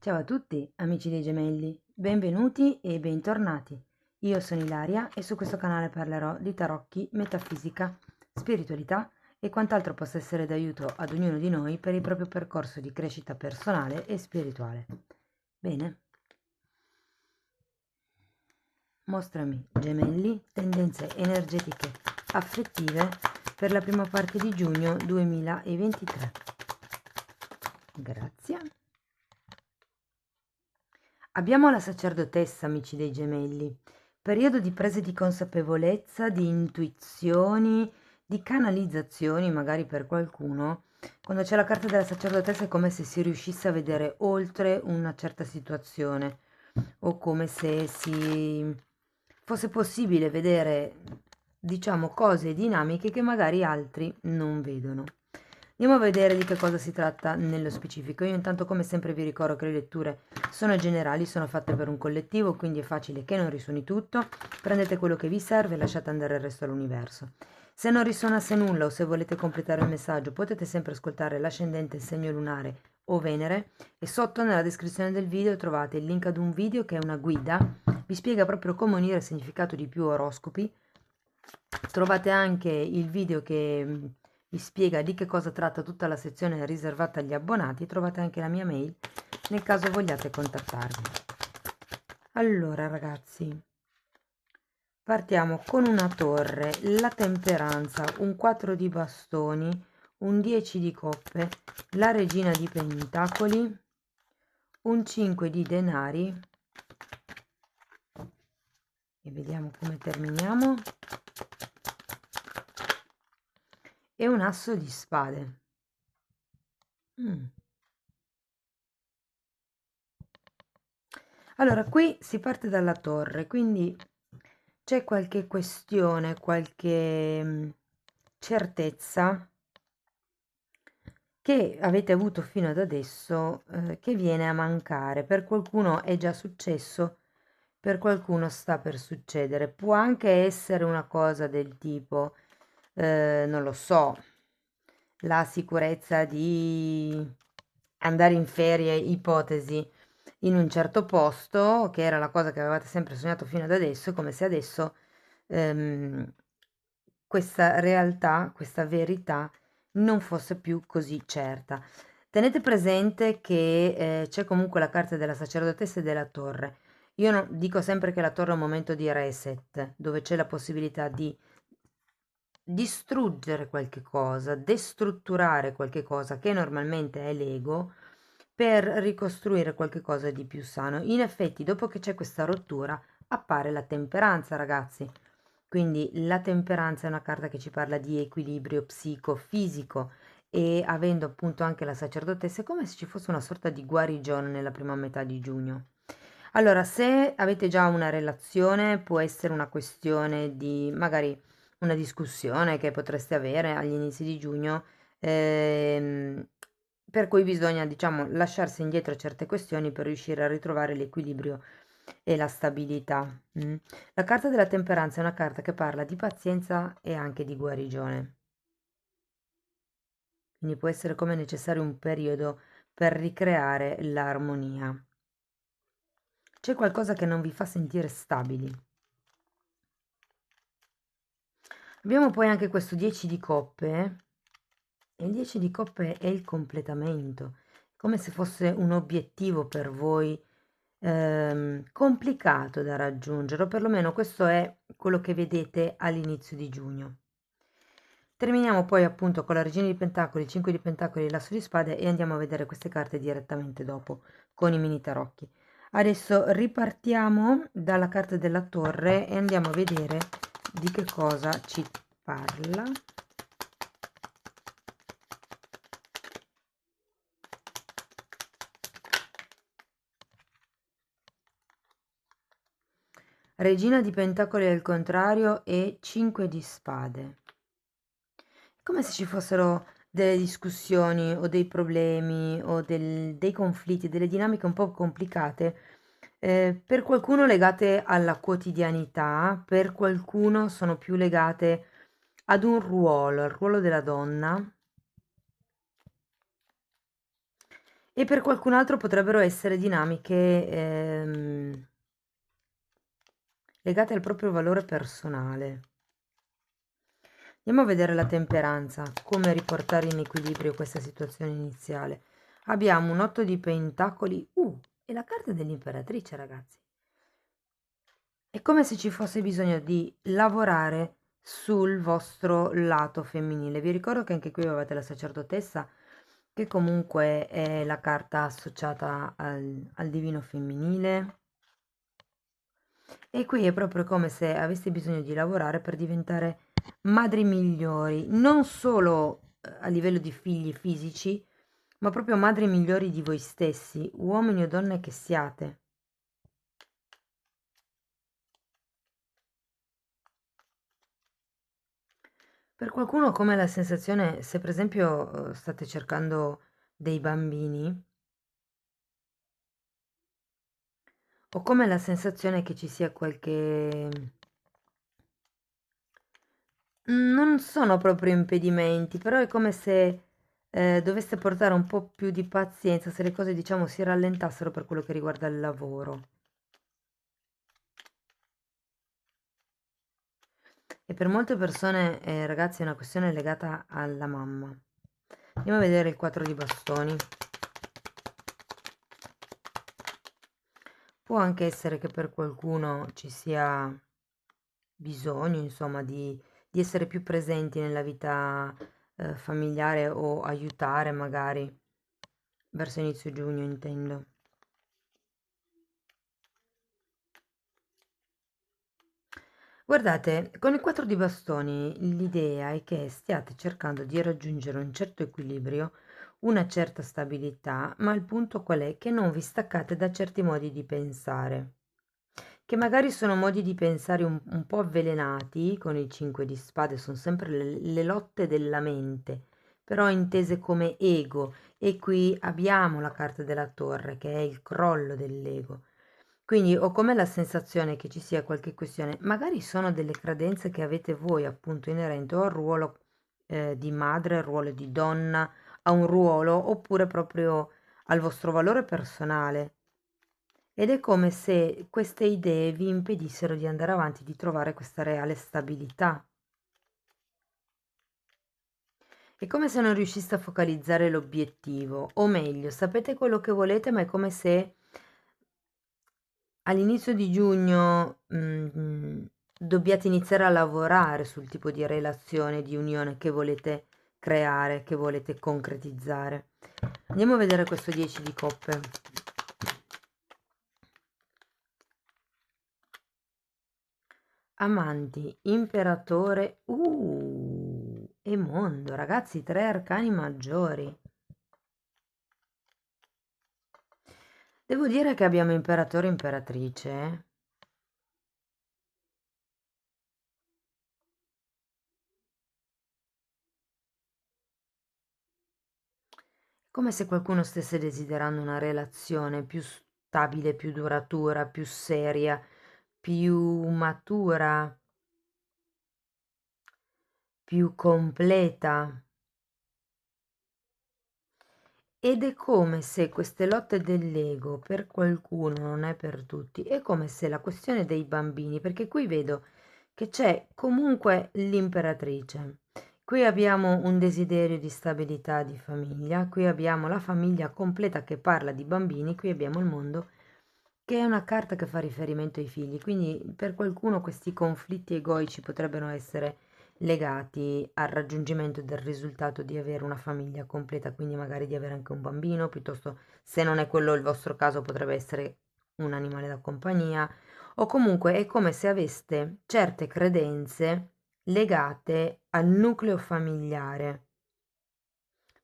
Ciao a tutti, amici dei gemelli, benvenuti e bentornati. Io sono Ilaria e su questo canale parlerò di tarocchi, metafisica, spiritualità e quant'altro possa essere d'aiuto ad ognuno di noi per il proprio percorso di crescita personale e spirituale. Bene? Mostrami, gemelli, tendenze energetiche affettive per la prima parte di giugno 2023. Grazie. Abbiamo la sacerdotessa, amici dei gemelli, periodo di prese di consapevolezza, di intuizioni, di canalizzazioni, magari per qualcuno. Quando c'è la carta della sacerdotessa è come se si riuscisse a vedere oltre una certa situazione o come se si fosse possibile vedere, diciamo, cose e dinamiche che magari altri non vedono. Andiamo a vedere di che cosa si tratta nello specifico. Io intanto come sempre vi ricordo che le letture sono generali, sono fatte per un collettivo, quindi è facile che non risuoni tutto. Prendete quello che vi serve e lasciate andare il resto all'universo. Se non risuonasse nulla o se volete completare il messaggio, potete sempre ascoltare l'ascendente, il segno lunare o Venere e sotto nella descrizione del video trovate il link ad un video che è una guida, vi spiega proprio come unire il significato di più oroscopi. Trovate anche il video che vi spiega di che cosa tratta tutta la sezione riservata agli abbonati. Trovate anche la mia mail nel caso vogliate contattarmi. Allora ragazzi, partiamo con una torre, la temperanza, un 4 di bastoni, un 10 di coppe, la regina di pentacoli, un 5 di denari e vediamo come terminiamo, e un asso di spade. Allora, qui si parte dalla torre, quindi c'è qualche questione, qualche certezza che avete avuto fino ad adesso, che viene a mancare. Per qualcuno è già successo, per qualcuno sta per succedere. Può anche essere una cosa del tipo, non lo so, la sicurezza di andare in ferie, ipotesi, in un certo posto, che era la cosa che avevate sempre sognato fino ad adesso, come se adesso ehm, questa realtà, questa verità non fosse più così certa. Tenete presente che c'è comunque la carta della sacerdotessa e della torre. Io dico sempre che la torre è un momento di reset, dove c'è la possibilità di distruggere qualche cosa, destrutturare qualche cosa che normalmente è l'ego, per ricostruire qualche cosa di più sano. In effetti, dopo che c'è questa rottura, appare la temperanza, ragazzi. Quindi la temperanza è una carta che ci parla di equilibrio psicofisico e avendo appunto anche la sacerdotessa è come se ci fosse una sorta di guarigione nella prima metà di giugno. Allora, se avete già una relazione, può essere una questione di magari una discussione che potreste avere agli inizi di giugno, ehm, per cui bisogna, diciamo, lasciarsi indietro certe questioni per riuscire a ritrovare l'equilibrio e la stabilità. La carta della temperanza è una carta che parla di pazienza e anche di guarigione. Quindi può essere come necessario un periodo per ricreare l'armonia. C'è qualcosa che non vi fa sentire stabili. Abbiamo poi anche questo 10 di coppe, e il 10 di coppe è il completamento, come se fosse un obiettivo per voi complicato da raggiungere, o perlomeno questo è quello che vedete all'inizio di giugno. Terminiamo poi appunto con la regina di pentacoli, il 5 di pentacoli e l'asso di spade e andiamo a vedere queste carte direttamente dopo con i mini tarocchi. Adesso ripartiamo dalla carta della torre e andiamo a vedere di che cosa ci parla. Regina di pentacoli al contrario e 5 di spade. Come se ci fossero delle discussioni o dei problemi o dei conflitti, delle dinamiche un po' complicate, per qualcuno legate alla quotidianità, per qualcuno sono più legate ad un ruolo, al ruolo della donna. E per qualcun altro potrebbero essere dinamiche legate al proprio valore personale. Andiamo a vedere la temperanza, come riportare in equilibrio questa situazione iniziale. Abbiamo un 8 di pentacoli, e la carta dell'imperatrice, ragazzi. È come se ci fosse bisogno di lavorare sul vostro lato femminile. Vi ricordo che anche qui avete la sacerdotessa, che comunque è la carta associata al divino femminile. E qui è proprio come se aveste bisogno di lavorare per diventare madri migliori, non solo a livello di figli fisici, ma proprio madri migliori di voi stessi, uomini o donne che siate. Per qualcuno come la sensazione, se per esempio state cercando dei bambini, o come la sensazione che ci sia qualche... Non sono proprio impedimenti, però è come se doveste portare un po' più di pazienza, se le cose diciamo si rallentassero per quello che riguarda il lavoro. E per molte persone, ragazzi, è una questione legata alla mamma. Andiamo a vedere il 4 di bastoni. Può anche essere che per qualcuno ci sia bisogno, insomma, di essere più presenti nella vita familiare o aiutare magari verso inizio giugno, intendo. Guardate, con il 4 di bastoni l'idea è che stiate cercando di raggiungere un certo equilibrio, una certa stabilità, ma il punto qual è? Che non vi staccate da certi modi di pensare, che magari sono modi di pensare un po' avvelenati, con il 5 di spade, sono sempre le lotte della mente, però intese come ego, e qui abbiamo la carta della torre, che è il crollo dell'ego. Quindi ho come la sensazione che ci sia qualche questione, magari sono delle credenze che avete voi appunto inerente o al ruolo di madre, al ruolo di donna, a un ruolo oppure proprio al vostro valore personale. Ed è come se queste idee vi impedissero di andare avanti, di trovare questa reale stabilità. È come se non riusciste a focalizzare l'obiettivo, o meglio, sapete quello che volete, ma è come se all'inizio di giugno dobbiate iniziare a lavorare sul tipo di relazione, di unione che volete creare, che volete concretizzare. Andiamo a vedere questo 10 di coppe. Amanti, imperatore, e mondo, ragazzi, 3 arcani maggiori. Devo dire che abbiamo imperatore e imperatrice, eh. Come se qualcuno stesse desiderando una relazione più stabile, più duratura, più seria, più matura, più completa. Ed è come se queste lotte dell'ego per qualcuno non è per tutti, è come se la questione dei bambini, perché qui vedo che c'è comunque l'imperatrice, qui abbiamo un desiderio di stabilità di famiglia, qui abbiamo la famiglia completa che parla di bambini, qui abbiamo il mondo che è una carta che fa riferimento ai figli, quindi per qualcuno questi conflitti egoici potrebbero essere legati al raggiungimento del risultato di avere una famiglia completa, quindi magari di avere anche un bambino, piuttosto se non è quello il vostro caso potrebbe essere un animale da compagnia, o comunque è come se aveste certe credenze legate al nucleo familiare.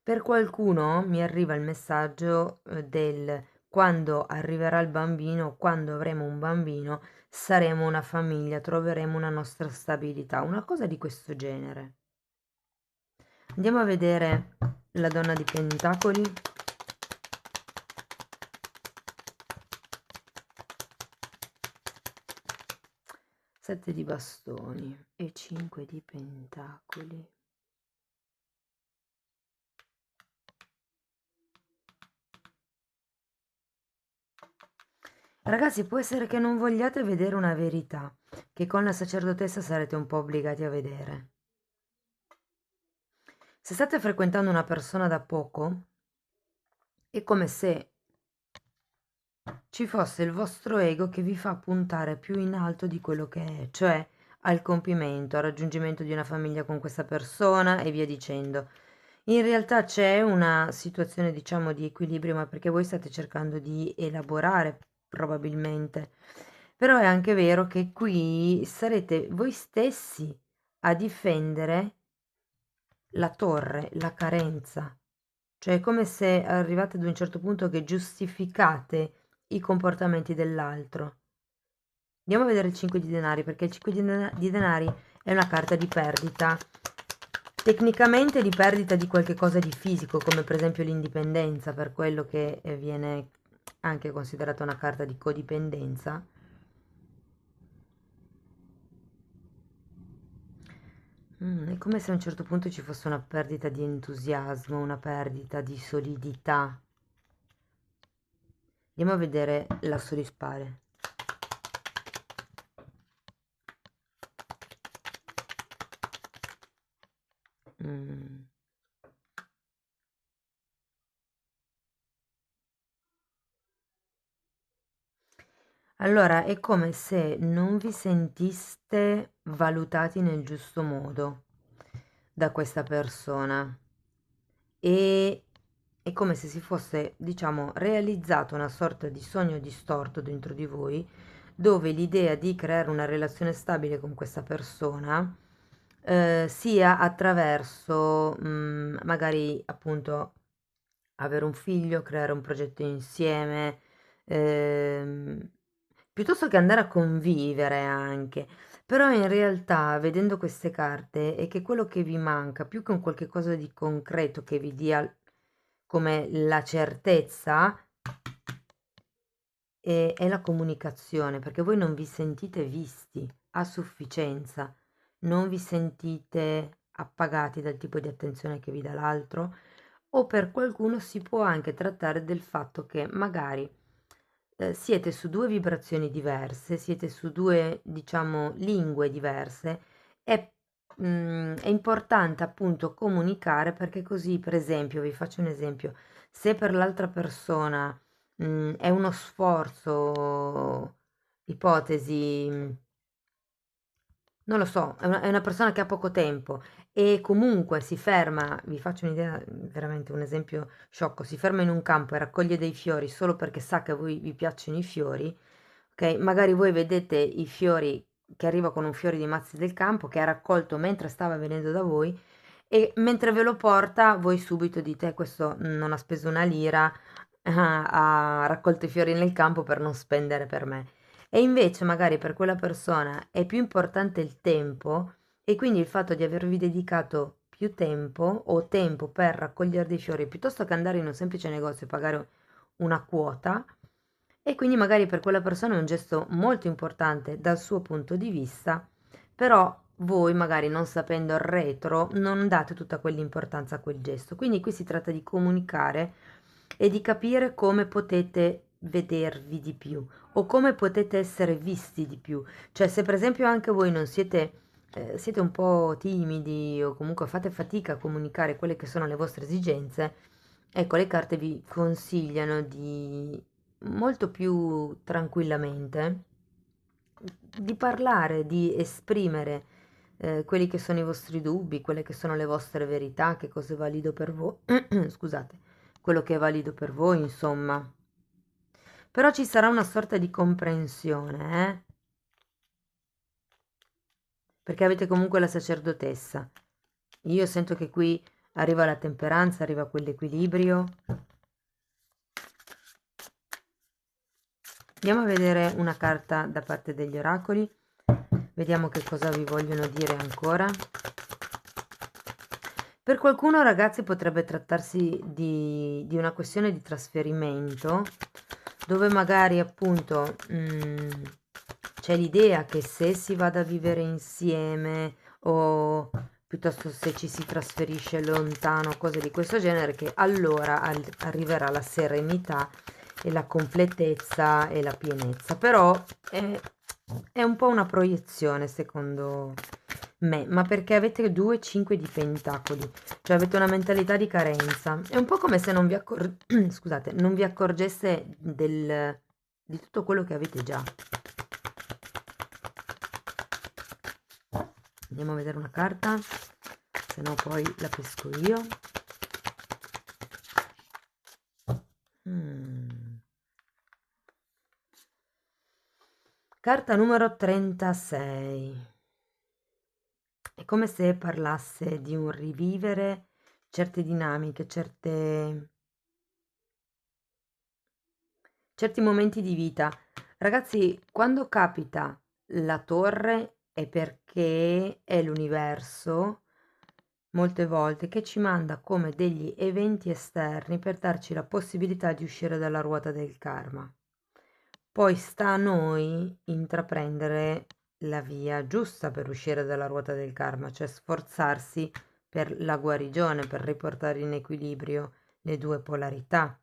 Per qualcuno mi arriva il messaggio del quando arriverà il bambino, quando avremo un bambino, saremo una famiglia, troveremo una nostra stabilità, una cosa di questo genere. Andiamo a vedere la donna di Pentacoli. Sette di bastoni e 5 di pentacoli. Ragazzi, può essere che non vogliate vedere una verità, che con la sacerdotessa sarete un po' obbligati a vedere. Se state frequentando una persona da poco, è come se ci fosse il vostro ego che vi fa puntare più in alto di quello che è, cioè al compimento, al raggiungimento di una famiglia con questa persona e via dicendo. In realtà c'è una situazione, diciamo, di equilibrio, ma perché voi state cercando di elaborare probabilmente. Però è anche vero che qui sarete voi stessi a difendere la torre, la carenza. Cioè è come se arrivate ad un certo punto che giustificate i comportamenti dell'altro. Andiamo a vedere il 5 di denari, perché il 5 di denari è una carta di perdita. Tecnicamente di perdita di qualche cosa di fisico, come per esempio l'indipendenza, per quello che viene anche considerata una carta di codipendenza. È come se a un certo punto ci fosse una perdita di entusiasmo, una perdita di solidità. Andiamo a vedere l'asso di spade. Mm. Allora, è come se non vi sentiste valutati nel giusto modo da questa persona e è come se si fosse, diciamo, realizzato una sorta di sogno distorto dentro di voi, dove l'idea di creare una relazione stabile con questa persona sia attraverso magari appunto avere un figlio, creare un progetto insieme, ehm, piuttosto che andare a convivere anche. Però in realtà, vedendo queste carte, è che quello che vi manca, più che un qualche cosa di concreto che vi dia come la certezza, è la comunicazione, perché voi non vi sentite visti a sufficienza, non vi sentite appagati dal tipo di attenzione che vi dà l'altro, o per qualcuno si può anche trattare del fatto che magari siete su due vibrazioni diverse, siete su due, diciamo, lingue diverse. È importante appunto comunicare perché così, per esempio, vi faccio un esempio, se per l'altra persona è uno sforzo, ipotesi, non lo so, è una persona che ha poco tempo e comunque si ferma, vi faccio un'idea, veramente un esempio sciocco, si ferma in un campo e raccoglie dei fiori solo perché sa che a voi vi piacciono i fiori, ok? Magari voi vedete i fiori che arriva con un fiore di mazzi del campo che ha raccolto mentre stava venendo da voi e mentre ve lo porta voi subito dite questo non ha speso una lira, ha raccolto i fiori nel campo per non spendere per me. E invece magari per quella persona è più importante il tempo e quindi il fatto di avervi dedicato più tempo o tempo per raccogliere dei fiori piuttosto che andare in un semplice negozio e pagare una quota e quindi magari per quella persona è un gesto molto importante dal suo punto di vista, però voi magari non sapendo il retro non date tutta quell'importanza a quel gesto. Quindi qui si tratta di comunicare e di capire come potete vedervi di più o come potete essere visti di più. Cioè, se per esempio anche voi non siete un po' timidi o comunque fate fatica a comunicare quelle che sono le vostre esigenze, ecco, le carte vi consigliano di molto più tranquillamente di parlare, di esprimere quelli che sono i vostri dubbi, quelle che sono le vostre verità, che cosa è valido per voi, scusate, quello che è valido per voi, insomma. Però ci sarà una sorta di comprensione, perché avete comunque la sacerdotessa. Io sento che qui arriva la temperanza, arriva quell'equilibrio. Andiamo a vedere una carta da parte degli oracoli. Vediamo che cosa vi vogliono dire ancora. Per qualcuno, ragazzi, potrebbe trattarsi di una questione di trasferimento, dove magari appunto c'è l'idea che se si vada a vivere insieme o piuttosto se ci si trasferisce lontano, cose di questo genere, che allora arriverà la serenità e la completezza e la pienezza, però è un po' una proiezione secondo me, ma perché avete 2 5 di pentacoli, cioè avete una mentalità di carenza. È un po' come se non vi scusate, non vi accorgesse di tutto quello che avete già. Andiamo a vedere una carta, se no poi la pesco io. Carta numero 36. È come se parlasse di un rivivere certe dinamiche, certi momenti di vita. Ragazzi, quando capita la torre è perché è l'universo, molte volte, che ci manda come degli eventi esterni per darci la possibilità di uscire dalla ruota del karma. Poi sta a noi intraprendere la via giusta per uscire dalla ruota del karma, cioè sforzarsi per la guarigione, per riportare in equilibrio le due polarità,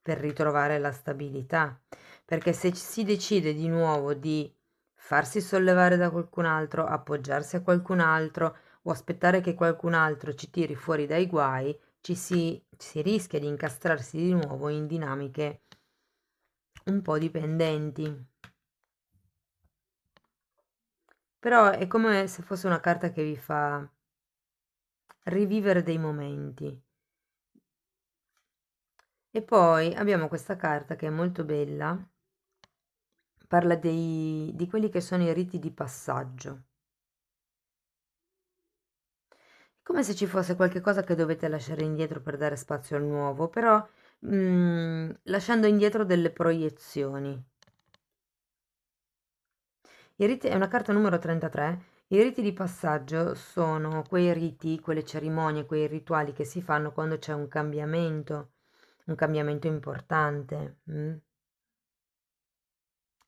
per ritrovare la stabilità. Perché se si decide di nuovo di farsi sollevare da qualcun altro, appoggiarsi a qualcun altro o aspettare che qualcun altro ci tiri fuori dai guai, si rischia di incastrarsi di nuovo in dinamiche un po' dipendenti. Però è come se fosse una carta che vi fa rivivere dei momenti. E poi abbiamo questa carta che è molto bella, parla di quelli che sono i riti di passaggio. È come se ci fosse qualche cosa che dovete lasciare indietro per dare spazio al nuovo, però lasciando indietro delle proiezioni. È una carta numero 33. I riti di passaggio sono quei riti, quelle cerimonie, quei rituali che si fanno quando c'è un cambiamento importante. Non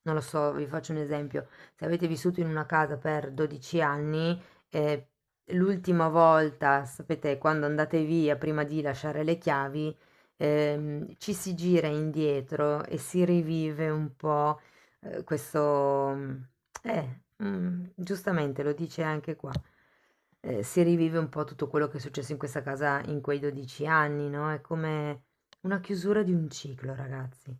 lo so, vi faccio un esempio. Se avete vissuto in una casa per 12 anni, l'ultima volta, sapete, quando andate via, prima di lasciare le chiavi, ci si gira indietro e si rivive un po' questo... giustamente lo dice anche qua. Si rivive un po' tutto quello che è successo in questa casa in quei 12 anni, no? È come una chiusura di un ciclo, ragazzi.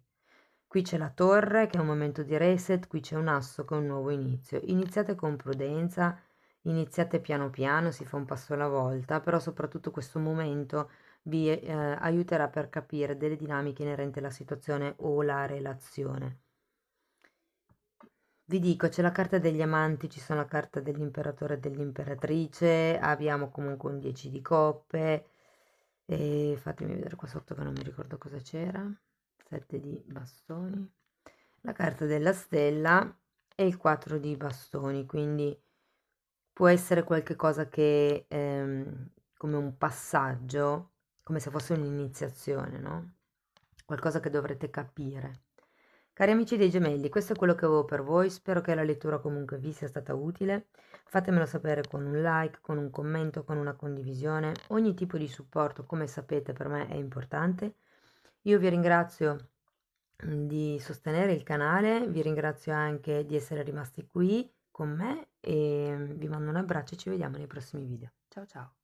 Qui c'è la torre che è un momento di reset, qui c'è un asso che è un nuovo inizio. Iniziate con prudenza, iniziate piano piano, si fa un passo alla volta, però soprattutto questo momento vi aiuterà per capire delle dinamiche inerenti alla situazione o la relazione. Vi dico, c'è la carta degli amanti, ci sono la carta dell'imperatore e dell'imperatrice, abbiamo comunque un 10 di coppe, e fatemi vedere qua sotto che non mi ricordo cosa c'era, 7 di bastoni, la carta della stella e il 4 di bastoni, quindi può essere qualche cosa che, come un passaggio, come se fosse un'iniziazione, no? Qualcosa che dovrete capire. Cari amici dei gemelli, questo è quello che avevo per voi, spero che la lettura comunque vi sia stata utile, fatemelo sapere con un like, con un commento, con una condivisione, ogni tipo di supporto, come sapete, per me è importante. Io vi ringrazio di sostenere il canale, vi ringrazio anche di essere rimasti qui con me e vi mando un abbraccio e ci vediamo nei prossimi video. Ciao ciao!